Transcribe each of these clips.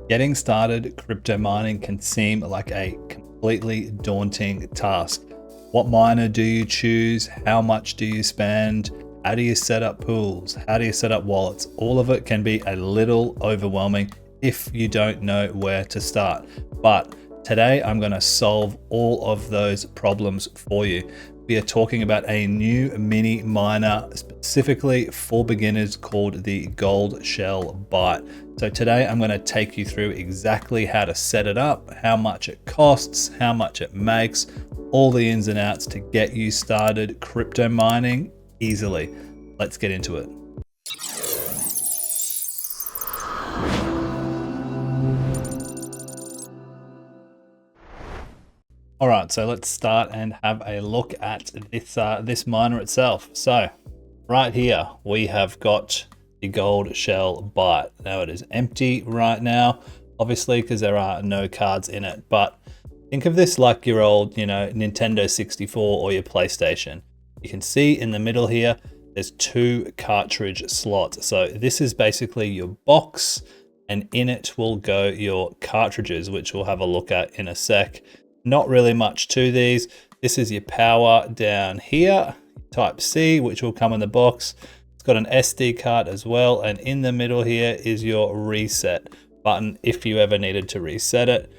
Getting started crypto mining can seem like a completely daunting task. What miner do you choose? How much do you spend? How do you set up pools? How do you set up wallets? All of it can be a little overwhelming if you don't know where to start. But today I'm going to solve all of those problems for you. We are talking about a new mini miner specifically for beginners called the Goldshell Byte. So today I'm going to take you through exactly how to set it up, how much it costs, how much it makes, all the ins and outs to get you started crypto mining easily. Let's get into it. All right, so let's start and have a look at this miner itself. So right here, we have got the Goldshell Byte. Now it is empty right now, obviously, because there are no cards in it. But think of this like your old, Nintendo 64 or your PlayStation. You can see in the middle here, there's 2 cartridge slots. So this is basically your box, and in it will go your cartridges, which we'll have a look at in a sec. Not really much to these. This is your power down here, type C, which will come in the box. It's got an SD card as well. And in the middle here is your reset button if you ever needed to reset it.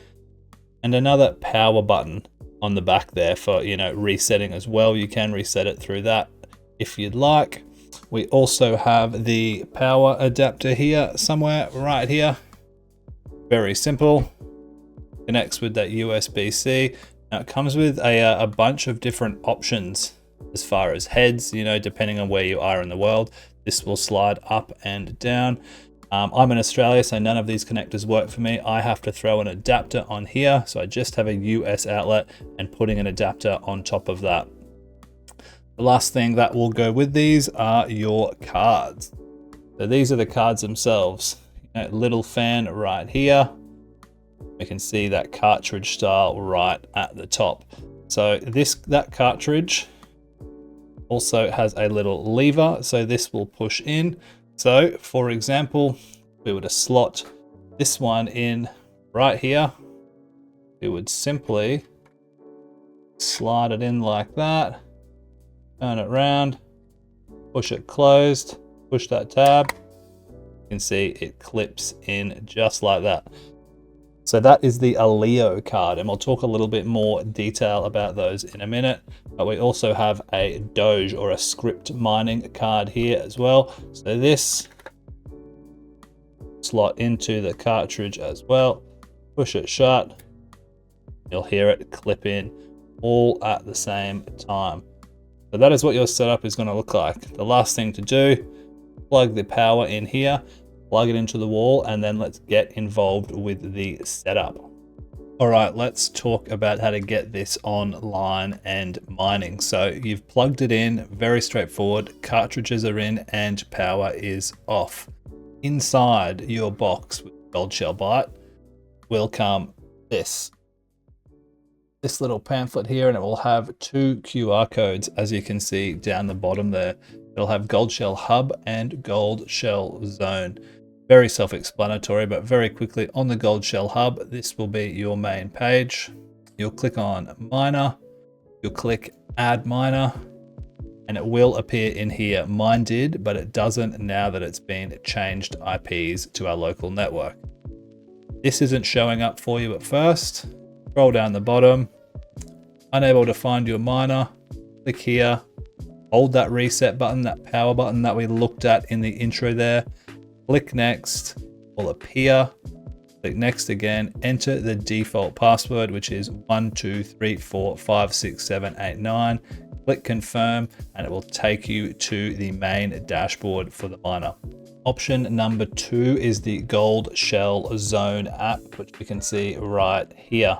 And another power button on the back there for, resetting as well. You can reset it through that if you'd like. We also have the power adapter here somewhere right here. Very simple. Connects with that USB-C. Now it comes with a bunch of different options as far as heads, depending on where you are in the world. This will slide up and down. I'm in Australia, so none of these connectors work for me. I have to throw an adapter on here. So I just have a US outlet and putting an adapter on top of that. The last thing that will go with these are your cards. So these are the cards themselves. Little fan right here. We can see that cartridge style right at the top. So that cartridge also has a little lever, so this will push in. So for example, if we were to slot this one in right here, we would simply slide it in like that, turn it around, push it closed, push that tab. You can see it clips in just like that. So that is the Aleo card, and we'll talk a little bit more detail about those in a minute. But we also have a Doge or a script mining card here as well. So this slot into the cartridge as well, push it shut, you'll hear it clip in all at the same time. So that is what your setup is going to look like. The last thing to do, plug the power in here, plug it into the wall, and then let's get involved with the setup. All right, let's talk about how to get this online and mining. So you've plugged it in, very straightforward. Cartridges are in and power is off. Inside your box with Goldshell Byte will come this little pamphlet here, and it will have 2 QR codes, as you can see down the bottom there. It'll have Goldshell Hub and Goldshell Zone. Very self-explanatory, but very quickly on the Goldshell Hub, this will be your main page. You'll click on Miner, you'll click Add Miner, and it will appear in here. Mine did, but it doesn't now that it's been changed IPs to our local network. This isn't showing up for you at first. Scroll down the bottom, unable to find your miner, click here, hold that reset button, that power button that we looked at in the intro there. Click next, will appear. Click next again, enter the default password, which is 1234567889. Click confirm, and it will take you to the main dashboard for the miner. Option number 2 is the Goldshell Zone app, which we can see right here.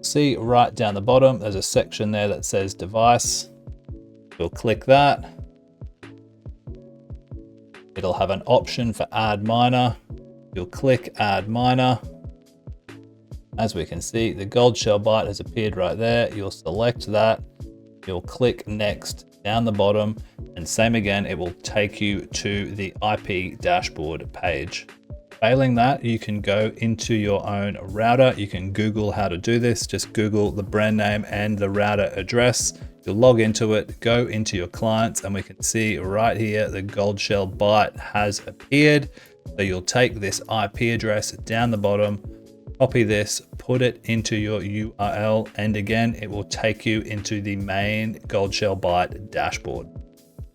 See right down the bottom, there's a section there that says device. We'll click that. It'll have an option for add miner. You'll click add miner. As we can see, the Goldshell Byte has appeared right there. You'll select that. You'll click next down the bottom, and same again, it will take you to the IP dashboard page. Failing that, you can go into your own router. You can Google how to do this. Just Google the brand name and the router address. You'll log into it, go into your clients, and we can see right here the Goldshell Byte has appeared. So you'll take this IP address down the bottom, copy this, put it into your URL, and again, it will take you into the main Goldshell Byte dashboard.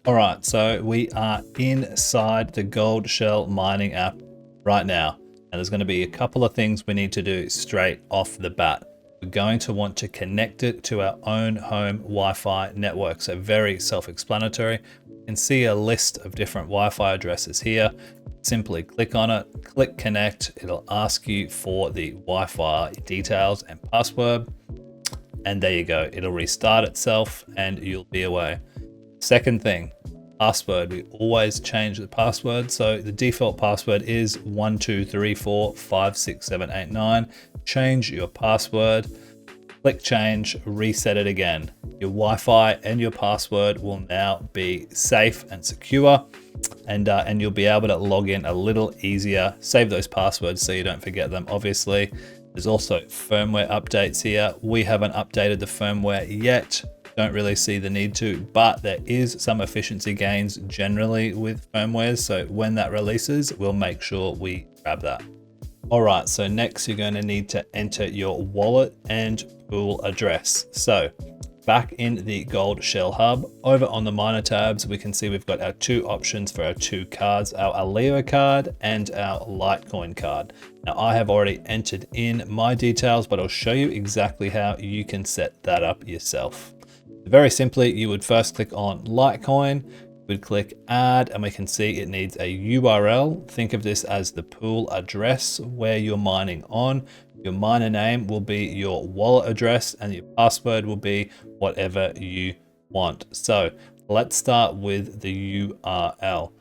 All right, so we are inside the Goldshell mining app right now, and there's going to be a couple of things we need to do straight off the bat. We're going to want to connect it to our own home Wi-Fi network. So very self-explanatory. You can see a list of different Wi-Fi addresses here. Simply click on it, click connect. It'll ask you for the Wi-Fi details and password. And there you go. It'll restart itself and you'll be away. Second thing, password. We always change the password. So the default password is 1234567889. Change your password, click change, reset it again. Your Wi-Fi and your password will now be safe and secure, and you'll be able to log in a little easier. Save those passwords so you don't forget them, obviously. There's also firmware updates here. We haven't updated the firmware yet. Don't really see the need to, but there is some efficiency gains generally with firmwares. So when that releases, we'll make sure we grab that. All right, so next you're going to need to enter your wallet and pool address. So back in the Goldshell Hub, over on the miner tabs, we can see we've got our two options for our two cards, our Aleo card and our Litecoin card. Now I have already entered in my details, but I'll show you exactly how you can set that up yourself. Very simply, you would first click on Litecoin, we'd click add, and we can see it needs a URL. Think of this as the pool address where you're mining on. Your miner name will be your wallet address and your password will be whatever you want. So let's start with the URL.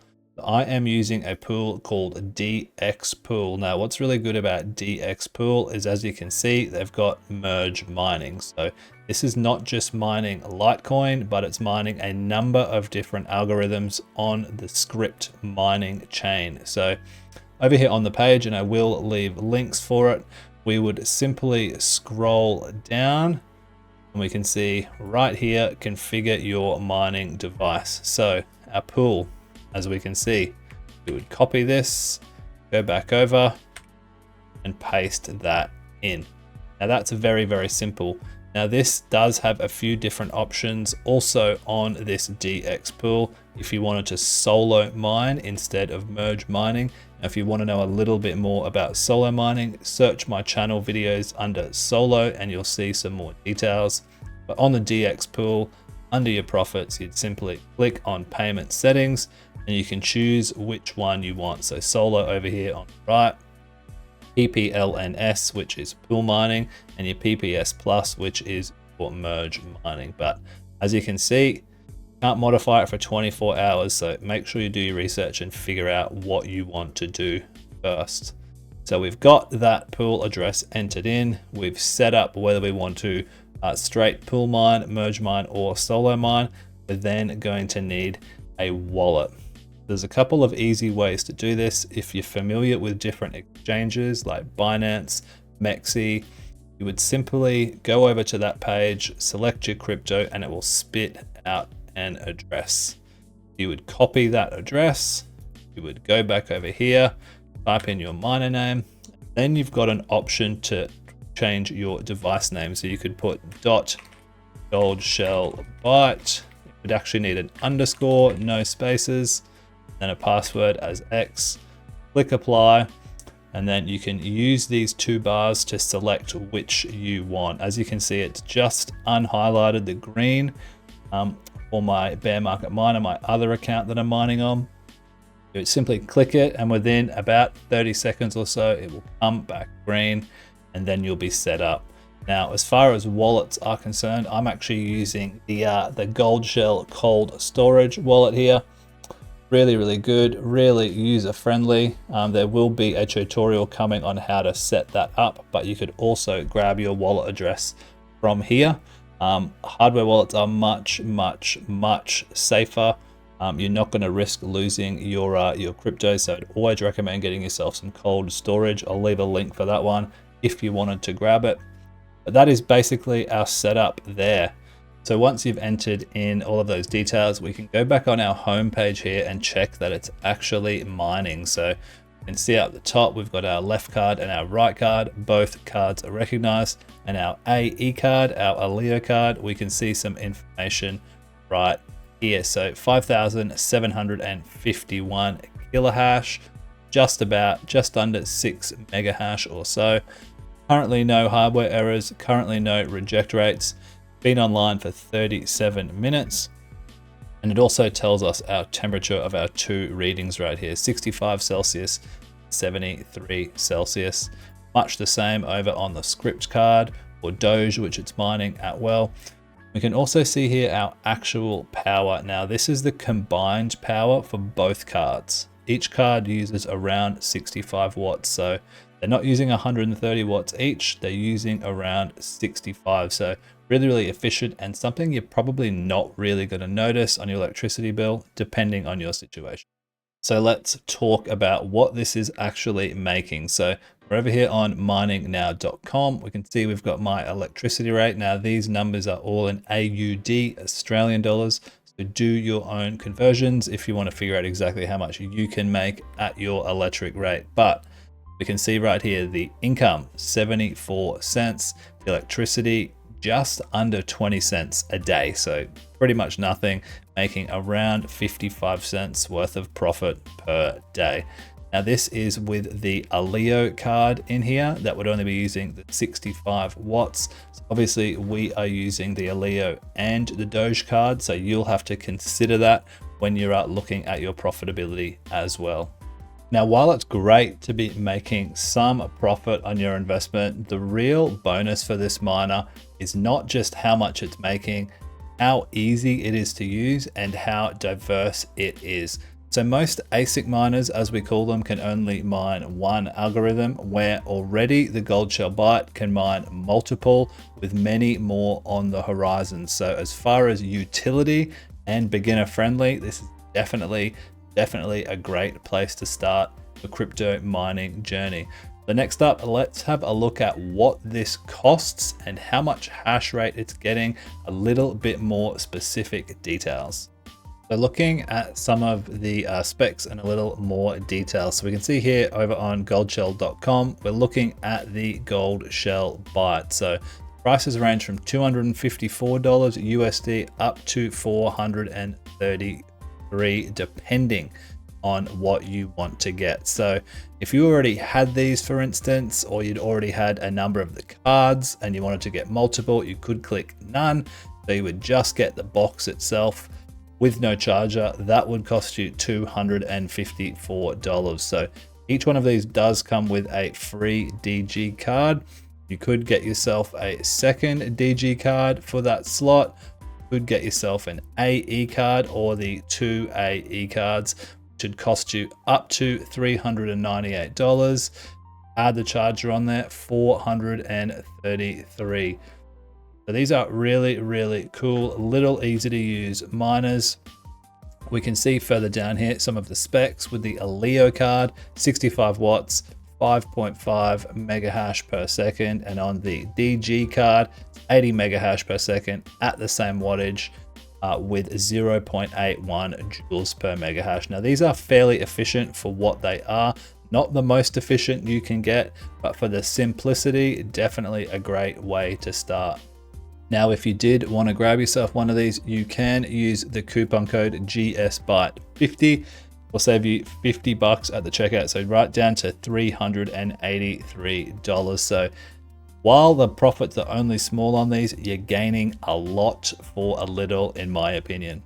I am using a pool called DX Pool. Now, what's really good about DX Pool is, as you can see, they've got merge mining. So this is not just mining Litecoin, but it's mining a number of different algorithms on the script mining chain. So over here on the page, and I will leave links for it, we would simply scroll down and we can see right here, configure your mining device. So our pool, as we can see, we would copy this, go back over and paste that in. Now that's very, very simple. Now this does have a few different options also on this DX pool if you wanted to solo mine instead of merge mining. Now, if you want to know a little bit more about solo mining, search my channel videos under solo and you'll see some more details. But on the DX pool, under your profits, you'd simply click on payment settings and you can choose which one you want. So solo over here on the right, PPLNS, which is pool mining, and your PPS Plus, which is for merge mining. But as you can see, can't modify it for 24 hours. So make sure you do your research and figure out what you want to do first. So we've got that pool address entered in. We've set up whether we want to straight pool mine, merge mine, or solo mine. We're then going to need a wallet. There's a couple of easy ways to do this. If you're familiar with different exchanges like Binance, Mexi, you would simply go over to that page, select your crypto, and it will spit out an address. You would copy that address, you would go back over here, type in your miner name, then you've got an option to change your device name. So you could put .Goldshell Byte. You would actually need an underscore, no spaces, and a password as X. Click apply, and then you can use these two bars to select which you want. As you can see, it's just unhighlighted the green for my bear market miner, my other account that I'm mining on. You would simply click it, and within about 30 seconds or so, it will come back green, and then you'll be set up. Now, as far as wallets are concerned, I'm actually using the Goldshell cold storage wallet here. Really, really good, really user friendly. There will be a tutorial coming on how to set that up, but you could also grab your wallet address from here. Hardware wallets are much, much, much safer. You're not going to risk losing your crypto, so I'd always recommend getting yourself some cold storage. I'll leave a link for that one if you wanted to grab it. But that is basically our setup there. So once you've entered in all of those details, we can go back on our home page here and check that it's actually mining. So you can see up the top, we've got our left card and our right card. Both cards are recognized, and our AE card, our Aleo card, we can see some information right here. So 5,751 kilohash, just under 6 megahash or so. Currently no hardware errors, currently no reject rates. Been online for 37 minutes. And it also tells us our temperature of our two readings right here, 65 Celsius, 73 Celsius. Much the same over on the script card or Doge, which it's mining at well. We can also see here our actual power. Now this is the combined power for both cards. Each card uses around 65 watts. So they're not using 130 watts each, they're using around 65. So really efficient, and something you're probably not really going to notice on your electricity bill, depending on your situation. So let's talk about what this is actually making. So we're over here on miningnow.com. We can see we've got my electricity rate. Now these numbers are all in AUD, Australian dollars. So do your own conversions if you want to figure out exactly how much you can make at your electric rate. But we can see right here, the income, 74 cents, the electricity, just under 20 cents a day. So pretty much nothing, making around 55 cents worth of profit per day. Now this is with the Aleo card in here that would only be using the 65 watts. So obviously we are using the Aleo and the Doge card, so you'll have to consider that when you're looking at your profitability as well. Now, while it's great to be making some profit on your investment, the real bonus for this miner is not just how much it's making, how easy it is to use, and how diverse it is. So most ASIC miners, as we call them, can only mine one algorithm, where already the Goldshell Byte can mine multiple, with many more on the horizon. So as far as utility and beginner friendly, this is definitely a great place to start the crypto mining journey. So next up, let's have a look at what this costs and how much hash rate it's getting, a little bit more specific details. So looking at some of the specs in a little more detail. So we can see here over on goldshell.com, we're looking at the Goldshell Byte. So prices range from $254 USD up to $433, depending on what you want to get. So if you already had these, for instance, or you'd already had a number of the cards and you wanted to get multiple, you could click none. So you would just get the box itself with no charger. That would cost you $254. So each one of these does come with a free DG card. You could get yourself a second DG card for that slot. You could get yourself an AE card, or the two AE cards, which would cost you up to $398. Add the charger on there, $433. So these are really cool, little easy to use miners. We can see further down here some of the specs with the Aleo card, 65 watts, 5.5 megahash per second, and on the DG card, 80 megahash per second at the same wattage, with 0.81 joules per megahash. Now these are fairly efficient for what they are. Not the most efficient you can get, but for the simplicity, definitely a great way to start. Now, if you did want to grab yourself one of these, you can use the coupon code GSByte50. Will save you $50 at the checkout, so right down to $383. So while the profits are only small on these, you're gaining a lot for a little, in my opinion.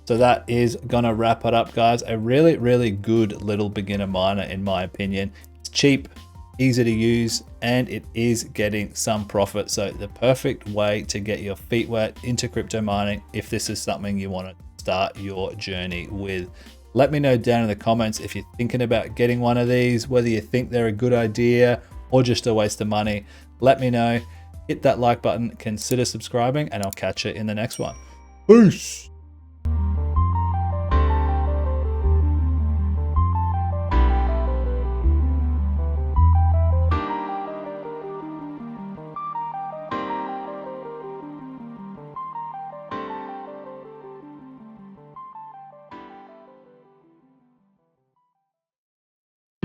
So that is gonna wrap it up, guys. A really good little beginner miner, in my opinion. It's cheap, easy to use, and it is getting some profit. So the perfect way to get your feet wet into crypto mining, if this is something you want to start your journey with. Let me know down in the comments if you're thinking about getting one of these, whether you think they're a good idea or just a waste of money. Let me know. Hit that like button, consider subscribing, and I'll catch you in the next one. Peace.